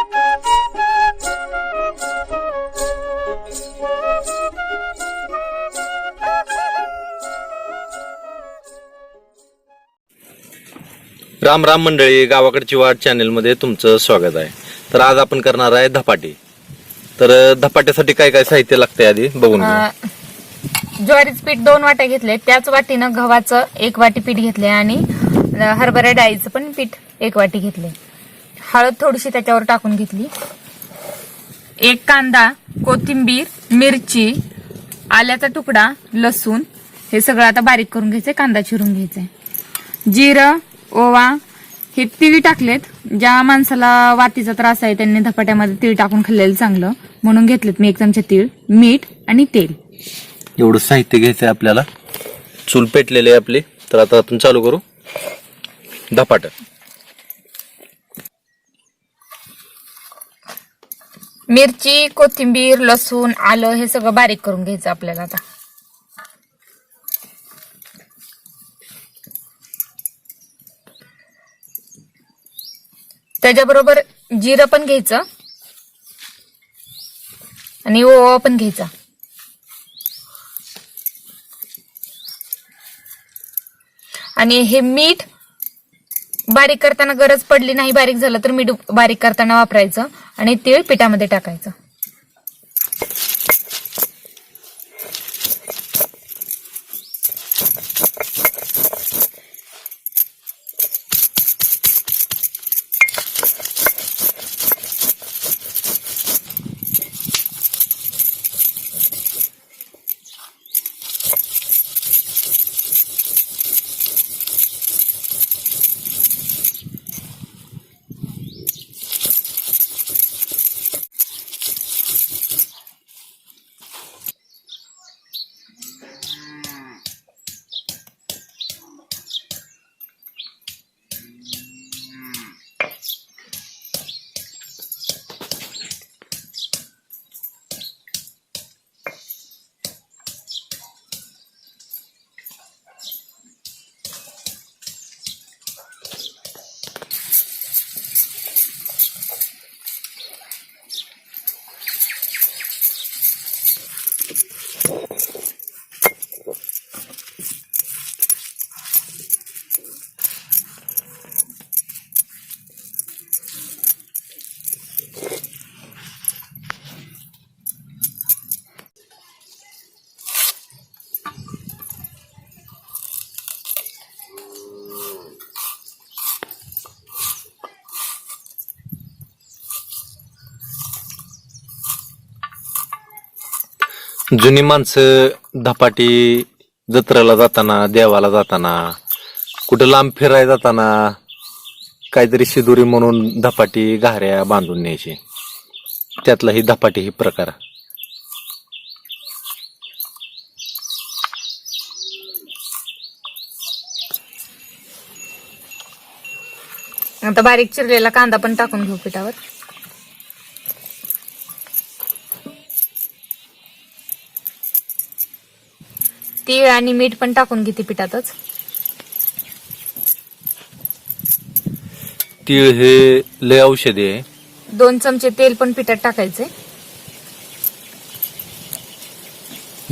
राम राम मंडळी, गावाकडची वाट चॅनलमध्ये तुमचं स्वागत आहे. तर आज आपण करणार आहे धपाटे. तर धपाट्यासाठी काय काय साहित्य लागतंय आधी बघून घेऊ. ज्वारीचं पीठ 2 वाट्या घेतले, त्याच वाटीनं गव्हाचं 1 वाटी पीठ घेतले आणि हरभरा डाळीचं पण पीठ 1 वाटी घेतले. हळद थोडीशी त्याच्यावर टाकून घेतली. 1 कांदा, कोथिंबीर, मिरची, आल्याचा तुकडा, लसूण हे सगळं आता बारीक करून घ्यायचंय. कांदा चिरून घ्यायचाय. जिरं, ओवा, हे तीळ टाकलेत. ज्या माणसाला वातीचा त्रास आहे त्यांनी धपाट्यामध्ये तीळ टाकून खाल्लेलं चांगलं, म्हणून घेतलेत मी 1 चमचा तीळ, मीठ आणि तेल. एवढं साहित्य घ्यायचंय आपल्याला. चूल पेटलेले आहे आपली. तर आता आपण चालू करू धपाट. मिरची, कोथिंबीर, लसूण, आलं हे सगळं बारीक करून घ्यायचं आपल्याला. आता त्याच्याबरोबर जिरं पण घ्यायचं आणि ओवा पण घ्यायचा. आणि हे मीठ बारीक करताना गरज पडली नाही, बारीक झालं तर मीठ बारीक करताना वापरायचं. आणि तीळ पिठामध्ये टाकायचं. जुनी माणसं धपाटी जत्रेला जाताना, देवाला जाताना, कुठं लांब फिरायला जाताना काहीतरी शिदुरी म्हणून धपाटी घाऱ्या बांधून न्यायची. त्यातला ही धपाटी ही प्रकार. आता बारीक चिरलेला कांदा पण टाकून घेऊ पिठावर. तीळ आणि मीठ पण टाकून घेते पिठातच. तीळ हे लय औषधी आहे. 2 चमचे तेल पण पिठात टाकायचे.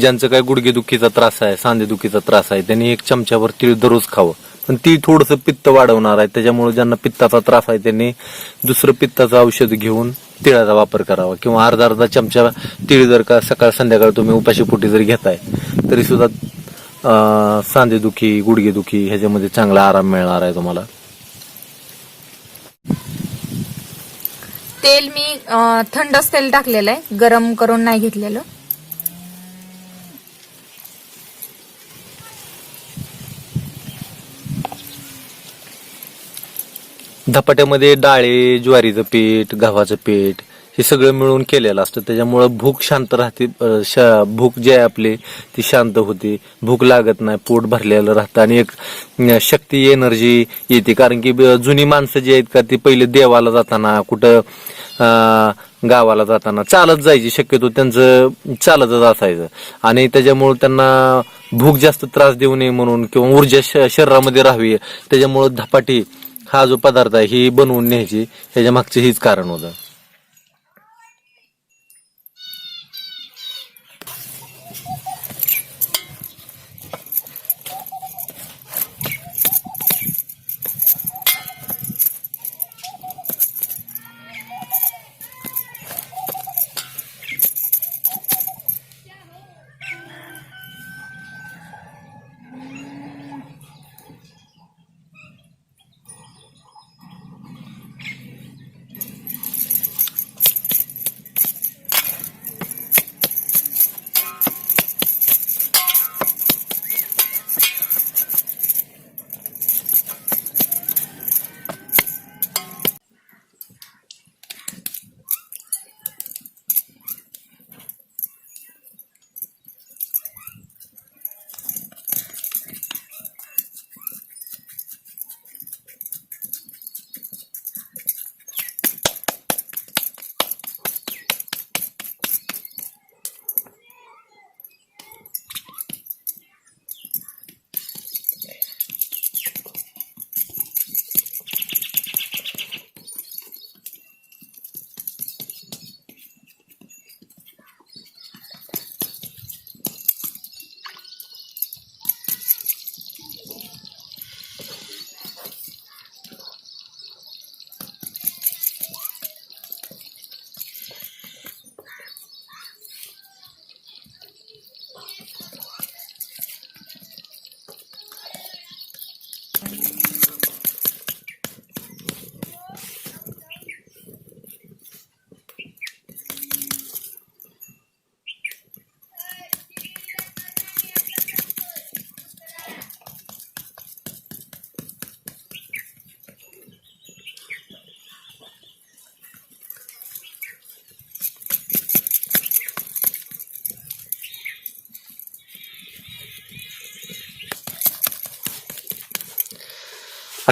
ज्यांचं काय गुडघेदुखीचा त्रास आहे, सांधेदुखीचा त्रास आहे, त्यांनी 1 चमच्यावर तीळ दररोज खावं. पण तीळ थोडंसं पित्त वाढवणार आहे, त्याच्यामुळे ज्यांना पित्ताचा त्रास आहे त्यांनी दुसरं पित्ताचं औषध घेऊन तिळाचा वापर करावा. किंवा अर्धा चमचा तीळ जर का सकाळ संध्याकाळ तुम्ही उपाशीपोटी जरी घेताय तरी सुद्धा सांधेदुखी, गुडघेदुखी ह्याच्यामध्ये चांगला आराम मिळणार आहे तुम्हाला. तेल मी थंडच तेल टाकलेलं आहे, गरम करून नाही घेतलेलं. धपाट्यामध्ये डाळे, ज्वारीचं पीठ, गव्हाचं पीठ हे सगळं मिळून केलेलं असतं. त्याच्यामुळं भूक शांत राहते. भूक जी आहे आपली ती शांत होते, भूक लागत नाही, पोट भरलेलं राहतं आणि एक शक्ती, एनर्जी येते. कारण की जुनी माणसं जी आहेत का ती पहिले देवाला जाताना, कुठं गावाला जाताना चालत जायची. शक्यतो त्यांचं चालतच असायचं आणि त्याच्यामुळे त्यांना भूक जास्त त्रास देऊ नये म्हणून किंवा ऊर्जा शरीरामध्ये राहावी, त्याच्यामुळे धपाटी हा जो पदार्थ आहे ही बनवून न्यायची, ह्याच्या मागचं हीच कारण होतं.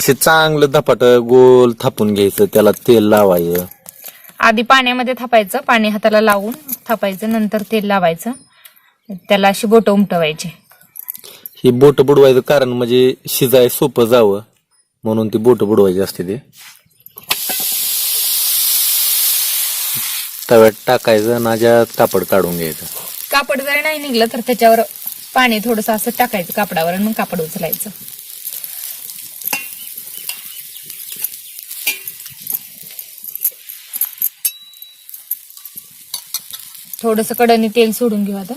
असे चांगलं धपाट गोल थापून घ्यायचं, त्याला तेल लावायचं. आधी पाण्यामध्ये थापायचं, पाणी हाताला लावून थापायचं, नंतर तेल लावायचं, त्याला अशी बोटं उमटवायची. ही बोट बुडवायचं कारण म्हणजे शिजाय सोपं जावं म्हणून ती बोट बुडवायची असते. ते तव्यात टाकायचं, नाज्यात कापड काढून घ्यायचं. कापड जरी नाही निघलं तर त्याच्यावर पाणी थोडंसं असं टाकायचं कापडावर आणि मग कापड उचलायचं. थोडंसं कढईने तेल सोडून घेऊ आता.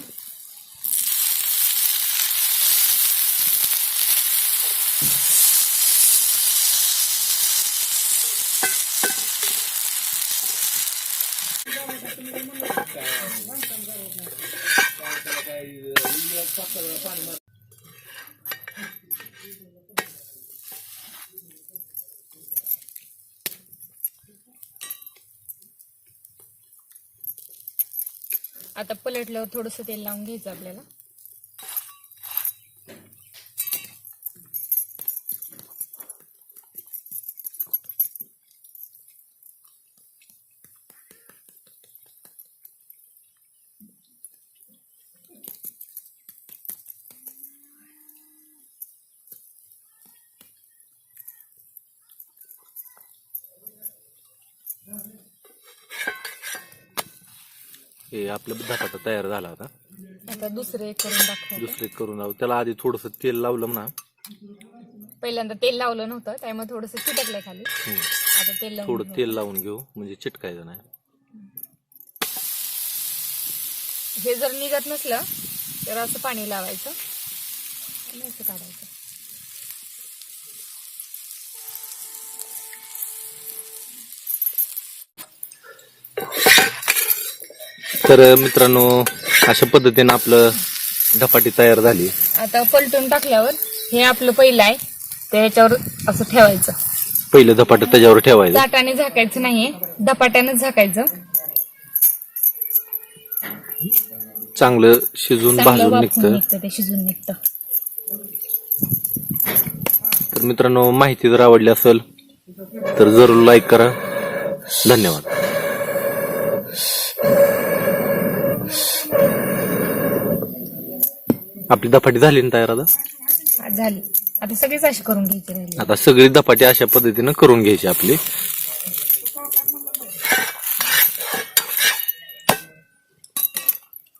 आता पलटल्यावर थोडंसं तेल लावून घ्यायचं आपल्याला. हे आपलं धपाटा तयार झाला होता. आता दुसरे एक करून दाखव. दुसरे करून लावू. त्याला आधी थोडस तेल लावलं ना. पहिल्यांदा तेल लावलं नव्हतं त्यामुळे थोडंसं चिटकलंय खाली. आता तेल लावून थोडं तेल लावून घेऊ म्हणजे चिटकायचं नाही. हे जर निघत नसलं तर असं पाणी लावायचं आणि असं काढायचं. तर मित्रांनो, अशा पद्धतीने आपलं धपाटी तयार झाली. आता पलटून टाकल्यावर हे आपलं पहिलं आहे ते ह्याच्यावर असं ठेवायचं. पहिलं धपाट त्याच्यावर ठेवायचं. ताटाने झाकायचं नाहीये, धपाट्यानंच झाकायचं. चांगलं शिजून भाजून निघतं. ते शिजून निघतं. तर मित्रांनो, माहिती जर आवडली असेल तर जरूर लाईक करा. धन्यवाद. आपली धपाटी झाली ना तयार आता? झाली. आता सगळीच अशी करून घ्यायची राहिली. आता सगळी धपाटी अशा पद्धतीनं करून घ्यायची आपली.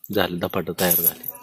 झाली धपाटी तयार झाली.